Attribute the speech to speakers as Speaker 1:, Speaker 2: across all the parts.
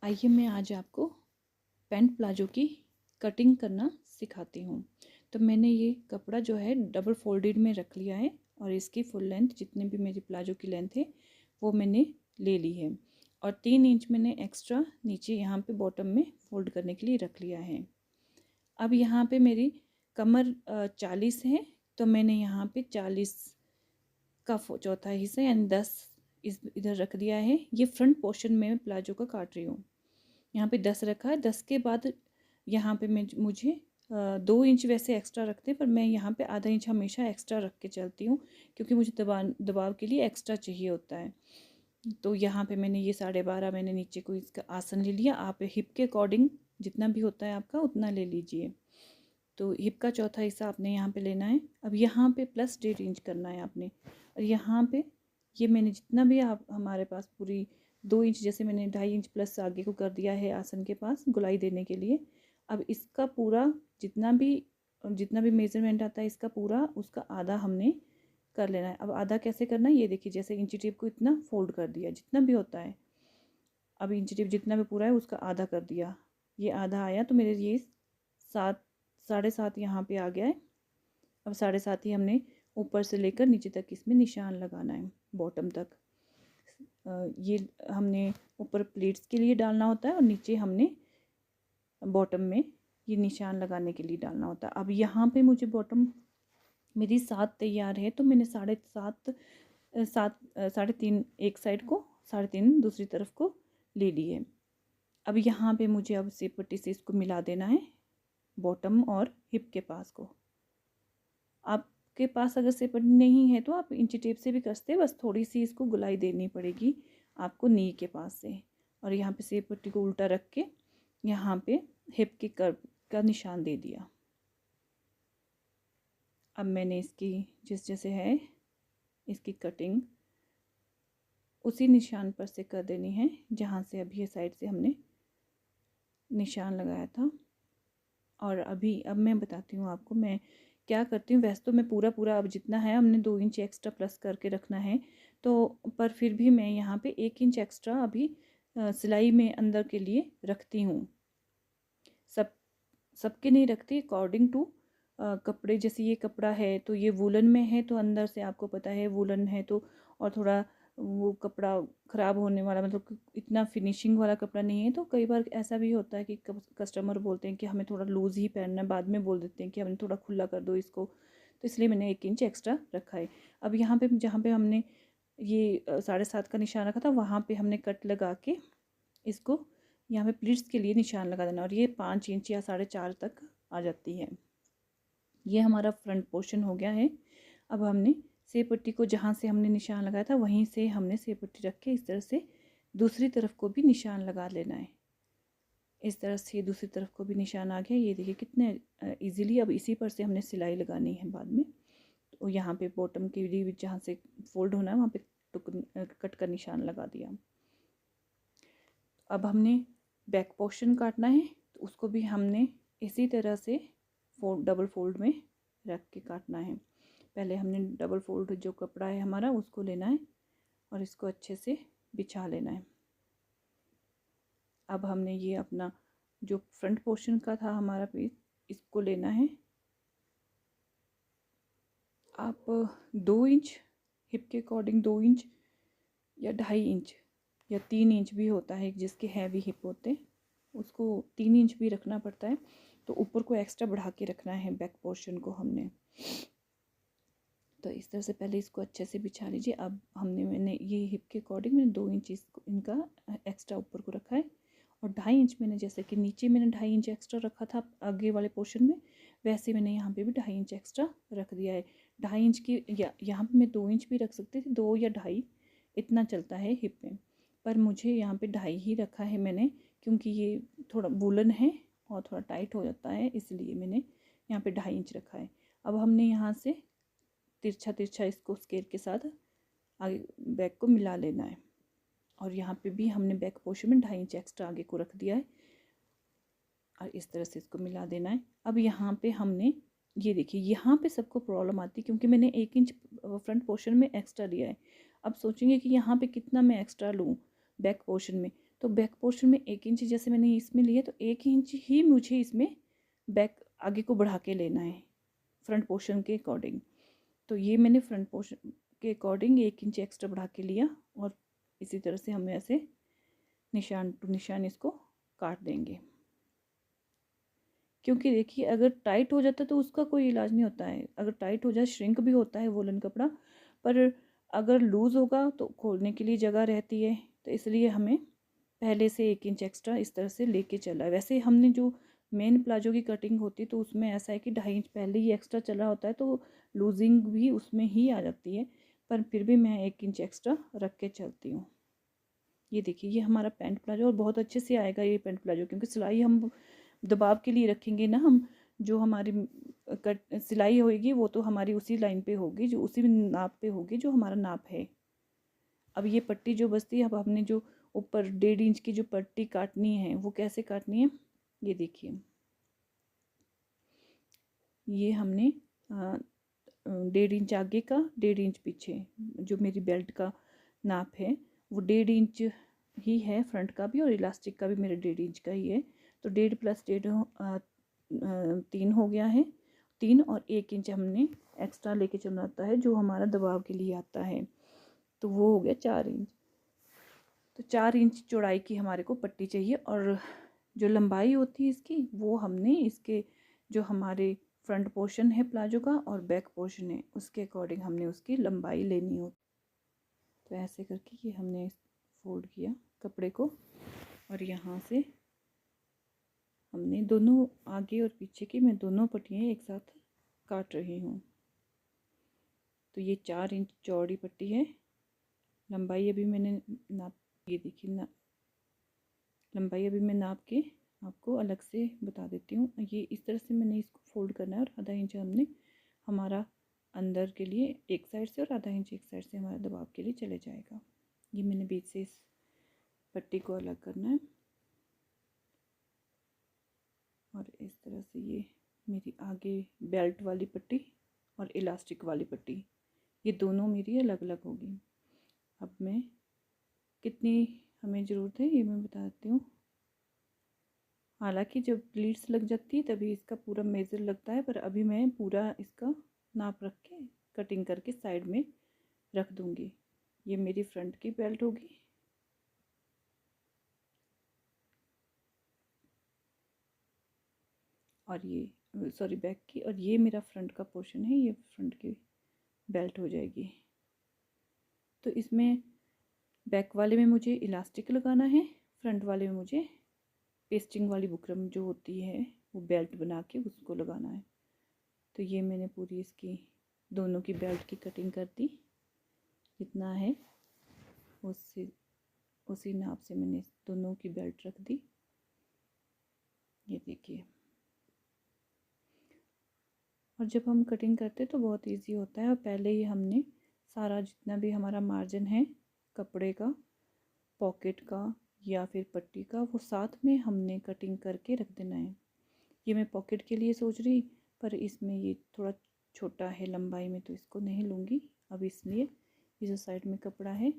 Speaker 1: आइए मैं आज आपको पैंट प्लाजो की कटिंग करना सिखाती हूँ। तो मैंने ये कपड़ा जो है डबल फोल्डेड में रख लिया है और इसकी फुल लेंथ जितने भी मेरी प्लाजो की लेंथ है वो मैंने ले ली है और 3 इंच मैंने एक्स्ट्रा नीचे यहाँ पे बॉटम में फोल्ड करने के लिए रख लिया है। अब यहाँ पे मेरी कमर 40 है, तो मैंने यहाँ पे 40 का चौथा हिस्सा यानी 10 इधर रख दिया है। ये फ्रंट पोर्शन में प्लाजो का काट रही हूँ। यहाँ पे 10 रखा है। 10 के बाद यहाँ पे मुझे 2 इंच वैसे एक्स्ट्रा रखते हैं, पर मैं यहाँ पे आधा इंच हमेशा एक्स्ट्रा रख के चलती हूँ क्योंकि मुझे दबाव के लिए एक्स्ट्रा चाहिए होता है। तो यहाँ पे मैंने ये 12.5 मैंने नीचे को इसका आसन ले लिया। आप हिप के अकॉर्डिंग जितना भी होता है आपका उतना ले लीजिए। तो हिप का चौथा हिस्सा आपने यहाँ पे लेना है। अब यहाँ पे प्लस 1.5 इंच करना है आपने, और यहाँ पे ये मैंने जितना भी आप हमारे पास पूरी 2 इंच, जैसे मैंने 2.5 इंच प्लस आगे को कर दिया है आसन के पास गोलाई देने के लिए। अब इसका पूरा जितना भी मेजरमेंट आता है इसका पूरा उसका आधा हमने कर लेना है। अब आधा कैसे करना है ये देखिए, जैसे इंची टेप को इतना फोल्ड कर दिया जितना भी होता है। अब इंची टेप जितना भी पूरा है उसका आधा कर दिया, ये आधा आया तो मेरे ये 7.5 यहाँ पे आ गया है। अब 7.5 ही हमने ऊपर से लेकर नीचे तक इसमें निशान लगाना है बॉटम तक। ये हमने ऊपर प्लेट्स के लिए डालना होता है और नीचे हमने बॉटम में ये निशान लगाने के लिए डालना होता है। अब यहाँ पे मुझे बॉटम मेरी 7 तैयार है, तो मैंने 3.5 एक साइड को, 3.5 दूसरी तरफ को ले ली है। अब यहाँ पे मुझे अब सेप पट्टी से इसको मिला देना है बॉटम और हिप के पास को। आपके पास अगर सेप पट्टी नहीं है तो आप इंची टेप से भी कसते, बस थोड़ी सी इसको गुलाई देनी पड़ेगी आपको नी के पास से। और यहाँ पे सेप पट्टी को उल्टा रख के यहाँ पे हिप के कर्व का निशान दे दिया। अब मैंने इसकी जैसे है इसकी कटिंग उसी निशान पर से कर देनी है जहाँ से अभी ये साइड से हमने निशान लगाया था। और अब मैं बताती हूँ आपको मैं क्या करती हूँ। वैसे तो मैं पूरा अब जितना है हमने 2 इंच एक्स्ट्रा प्लस करके रखना है, तो पर फिर भी मैं यहाँ पे 1 इंच एक्स्ट्रा अभी सिलाई में अंदर के लिए रखती हूँ। सबके नहीं रखती, अकॉर्डिंग टू कपड़े। जैसे ये कपड़ा है तो ये वूलन में है, तो अंदर से आपको पता है वूलन है तो, और थोड़ा वो कपड़ा ख़राब होने वाला, मतलब इतना फिनिशिंग वाला कपड़ा नहीं है। तो कई बार ऐसा भी होता है कि कस्टमर बोलते हैं कि हमें थोड़ा लूज़ ही पहनना है, बाद में बोल देते हैं कि हमें थोड़ा खुला कर दो इसको, तो इसलिए मैंने 1 इंच एक्स्ट्रा रखा है। अब यहाँ पे जहाँ पे हमने ये 7.5 का निशान रखा था वहाँ पे हमने कट लगा के इसको यहाँ पे प्लीट्स के लिए निशान लगा देना, और ये 5 इंच या 4.5 तक आ जाती है। ये हमारा फ्रंट पोर्शन हो गया है। अब हमने सेप पट्टी को जहाँ से हमने निशान लगाया था वहीं से हमने सेप पट्टी रख के इस तरह से दूसरी तरफ को भी निशान लगा लेना है। इस तरह से दूसरी तरफ को भी निशान आ गया। ये देखिए कितने इजीली। अब इसी पर से हमने सिलाई लगानी है बाद में। तो यहाँ पे बॉटम की भी जहाँ से फोल्ड होना है वहाँ पे कट का निशान लगा दिया। अब हमने बैक पोर्शन काटना है, तो उसको भी हमने इसी तरह से डबल फोल्ड में रख के काटना है। पहले हमने डबल फोल्ड जो कपड़ा है हमारा उसको लेना है और इसको अच्छे से बिछा लेना है। अब हमने ये अपना जो फ्रंट पोर्शन का था हमारा पीस, इसको लेना है। आप 2 इंच हिप के अकॉर्डिंग 2 इंच या 2.5 इंच या 3 इंच भी होता है, जिसके हैवी हिप होते उसको 3 इंच भी रखना पड़ता है। तो ऊपर को एक्स्ट्रा बढ़ा के रखना है बैक पोर्शन को हमने। तो इस तरह से पहले इसको अच्छे से बिछा लीजिए। अब मैंने ये हिप के अकॉर्डिंग मैंने 2 इंच इनका एक्स्ट्रा ऊपर को रखा है, और 2.5 इंच मैंने, जैसे कि नीचे मैंने 2.5 इंच एक्स्ट्रा रखा था आगे वाले पोर्शन में, वैसे मैंने यहाँ पे भी 2.5 इंच एक्स्ट्रा रख दिया है। 2.5 इंच की यहाँ पे मैं 2 इंच भी रख सकती थी, 2 या 2.5 इतना चलता है हिप में, पर मुझे यहाँ पे 2.5 ही रखा है मैंने, क्योंकि ये थोड़ा वूलन है और थोड़ा टाइट हो जाता है, इसलिए मैंने यहाँ पे 2.5 इंच रखा है। अब हमने यहाँ से तिरछा इसको स्केल के साथ आगे बैक को मिला लेना है, और यहाँ पे भी हमने बैक पोर्शन में 2.5 इंच एक्स्ट्रा आगे को रख दिया है, और इस तरह से इसको मिला देना है। अब यहाँ पे हमने ये देखिए, यहाँ पे सबको प्रॉब्लम आती है क्योंकि मैंने 1 इंच फ्रंट पोर्शन में एक्स्ट्रा लिया है। अब सोचेंगे कि यहाँ पे कितना मैं एक्स्ट्रा लूँ बैक पोर्शन में, तो बैक पोर्शन में 1 इंच जैसे मैंने इसमें लिया, तो 1 इंच ही मुझे इसमें बैक आगे को बढ़ा के लेना है फ्रंट पोर्शन के अकॉर्डिंग। तो ये मैंने फ्रंट पोर्शन के अकॉर्डिंग 1 इंच एक्स्ट्रा बढ़ा के लिया, और इसी तरह से हम ऐसे निशान टू निशान इसको काट देंगे। क्योंकि देखिए अगर टाइट हो जाता है तो उसका कोई इलाज नहीं होता है, अगर टाइट हो जाए श्रिंक भी होता है वोलन कपड़ा, पर अगर लूज़ होगा तो खोलने के लिए जगह रहती है। तो इसलिए हमें पहले से 1 इंच एक्स्ट्रा इस तरह से लेके चला है। वैसे हमने जो मेन प्लाजो की कटिंग होती है तो उसमें ऐसा है कि 2.5 इंच पहले ही एक्स्ट्रा चला होता है, तो लूजिंग भी उसमें ही आ जाती है, पर फिर भी मैं 1 इंच एक्स्ट्रा रख के चलती हूँ। ये देखिए ये हमारा पैंट प्लाजो, और बहुत अच्छे से आएगा ये पैंट प्लाजो, क्योंकि सिलाई हम दबाव के लिए रखेंगे ना, हम जो हमारी कट सिलाई होएगी वो तो हमारी उसी लाइन पे होगी, जो उसी नाप पे होगी जो हमारा नाप है। अब ये पट्टी जो बचती है, अब हमने जो ऊपर 1.5 इंच की जो पट्टी काटनी है वो कैसे काटनी है, ये देखिए। ये हमने 1.5 इंच आगे का 1.5 इंच पीछे, जो मेरी बेल्ट का नाप है वो 1.5 इंच ही है, फ्रंट का भी और इलास्टिक का भी मेरा 1.5 इंच का ही है। तो 1.5 + 1.5 3 हो गया है। 3 और 1 इंच हमने एक्स्ट्रा लेके चलना होता है जो हमारा दबाव के लिए आता है, तो वो हो गया 4 इंच। तो 4 इंच चौड़ाई की हमारे को पट्टी चाहिए, और जो लंबाई होती है इसकी वो हमने इसके जो हमारे फ्रंट पोर्शन है प्लाजो का और बैक पोर्शन है उसके अकॉर्डिंग हमने उसकी लंबाई लेनी होती। तो ऐसे करके ये हमने फोल्ड किया कपड़े को, और यहाँ से हमने दोनों आगे और पीछे की मैं दोनों पट्टियाँ एक साथ काट रही हूँ। तो ये 4 इंच चौड़ी पट्टी है। लंबाई अभी मैंने नाप, ये देखिए ना, लंबाई अभी मैं नाप के आपको अलग से बता देती हूँ। ये इस तरह से मैंने इसको फोल्ड करना है, और आधा इंच हमने हमारा अंदर के लिए एक साइड से और आधा इंच एक साइड से हमारा दबाव के लिए चले जाएगा। ये मैंने बीच से इस पट्टी को अलग करना है, और इस तरह से ये मेरी आगे बेल्ट वाली पट्टी और इलास्टिक वाली पट्टी ये दोनों मेरी अलग अलग होगी। अब मैं कितनी हमें ज़रूरत है ये मैं बता देती हूँ। हालांकि जब प्लीट्स लग जाती है तभी इसका पूरा मेज़र लगता है, पर अभी मैं पूरा इसका नाप रख के कटिंग करके साइड में रख दूँगी। ये मेरी फ्रंट की बेल्ट होगी, और ये सॉरी बैक की, और ये मेरा फ्रंट का पोर्शन है, ये फ्रंट की बेल्ट हो जाएगी। तो इसमें बैक वाले में मुझे इलास्टिक लगाना है, फ्रंट वाले में मुझे पेस्टिंग वाली बुकरम जो होती है वो बेल्ट बना के उसको लगाना है। तो ये मैंने पूरी इसकी दोनों की बेल्ट की कटिंग कर दी, जितना है उसी नाप से मैंने दोनों की बेल्ट रख दी। ये देखिए, और जब हम कटिंग करते तो बहुत इजी होता है, और पहले ही हमने सारा जितना भी हमारा मार्जिन है कपड़े का, पॉकेट का या फिर पट्टी का, वो साथ में हमने कटिंग करके रख देना है। ये मैं पॉकेट के लिए सोच रही, पर इसमें ये थोड़ा छोटा है लंबाई में, तो इसको नहीं लूँगी अब, इसलिए ये जो साइड में कपड़ा है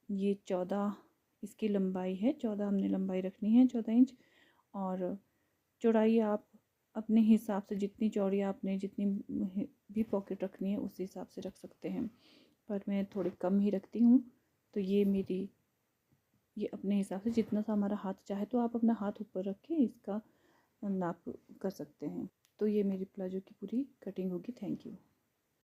Speaker 1: ये 14 इसकी लंबाई है, 14 हमने लंबाई रखनी है, 14 इंच। और चौड़ाई आप अपने हिसाब से, जितनी चौड़ी आपने जितनी भी पॉकेट रखनी है उस हिसाब से रख सकते हैं, पर मैं थोड़ी कम ही रखती हूँ। तो ये अपने हिसाब से जितना सा हमारा हाथ चाहे तो आप अपना हाथ ऊपर रख के इसका नाप कर सकते हैं। तो ये मेरी प्लाजो की पूरी कटिंग होगी। Thank you.